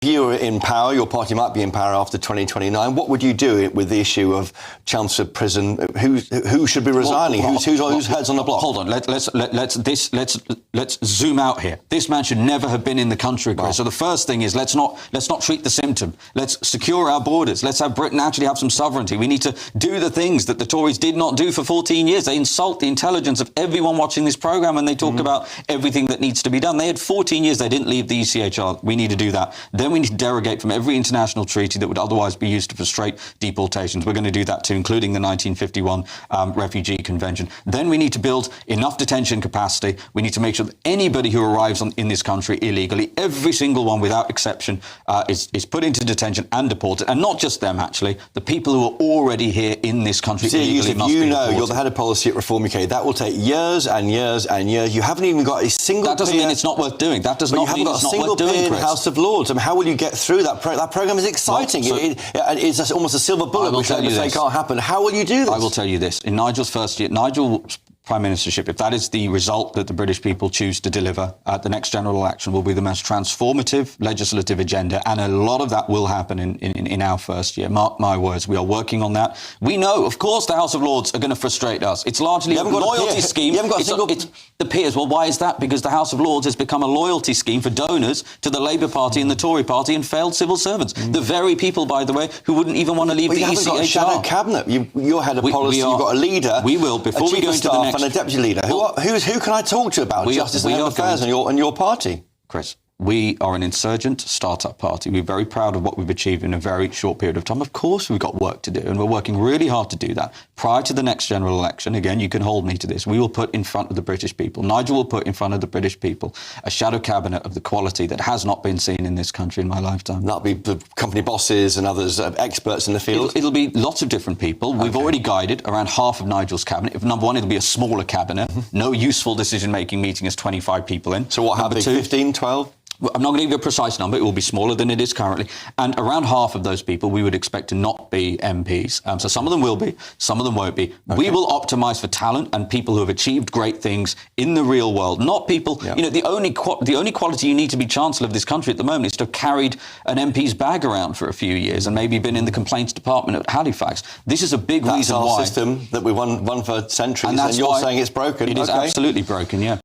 If you were in power, your party might be in power after 2029. What would you do with the issue of Chelmsford Prison? Who should be resigning? Whose heads on the block? Hold on. Let's zoom out here. This man should never have been in the country, Chris. Wow. So the first thing is let's not treat the symptom. Let's secure our borders. Let's have Britain actually have some sovereignty. We need to do the things that the Tories did not do for 14 years. They insult the intelligence of everyone watching this programme when they talk about everything that needs to be done. They had 14 years. They didn't leave the ECHR. We need to do that. Then we need to derogate from every international treaty that would otherwise be used to frustrate deportations. We're going to do that too, including the 1951 Refugee Convention. Then we need to build enough detention capacity. We need to make sure that anybody who arrives in this country illegally, every single one without exception, is put into detention and deported. And not just them, actually. The people who are already here in this country Zia illegally Yusuf, must be deported. you're the head of policy at Reform UK. That will take years and years and years. You haven't even got a single That doesn't mean it's not worth doing. That does not mean it's not worth doing, Chris. You haven't got a single peer in the House of Lords. I mean, how will you get through that? That programme is exciting. Well, it's almost a silver bullet which they can't happen. How will you do this? I will tell you this. In Nigel's first year, Nigel's Prime Ministership, if that is the result that the British people choose to deliver at the next general election, will be the most transformative legislative agenda, and a lot of that will happen in our first year. Mark my words, we are working on that. We know, of course, the House of Lords are going to frustrate us. It's largely a loyalty scheme. You haven't got it's the peers. Well, why is that? Because the House of Lords has become a loyalty scheme for donors to the Labour Party and the Tory Party and failed civil servants. The very people, by the way, who wouldn't even want to leave the ECHR. You haven't got a shadow cabinet. You're head of policy. You've got a leader. We will, before we go into the next... and a deputy leader. Who can I talk to about justice and home affairs and your party? Chris, we are an insurgent start-up party. We're very proud of what we've achieved in a very short period of time. Of course, we've got work to do, and we're working really hard to do that. Prior to the next general election, again, you can hold me to this, we will put in front of the British people, Nigel will put in front of the British people, a shadow cabinet of the quality that has not been seen in this country in my lifetime. That'll be the company bosses and others, experts in the field? It'll be lots of different people. Okay. We've already guided around half of Nigel's cabinet. If number one, it'll be a smaller cabinet. No useful decision-making meeting has 25 people in. So what happens, 15, 12? I'm not going to give you a precise number. It will be smaller than it is currently. And around half of those people we would expect to not be MPs. So some of them will be, some of them won't be. Okay. We will optimise for talent and people who have achieved great things in the real world, not people... You know, the only quality you need to be Chancellor of this country at the moment is to have carried an MP's bag around for a few years and maybe been in the complaints department at Halifax. This is a big reason why... That's our system that we won for centuries, and you're saying it's broken. It is absolutely broken, yeah.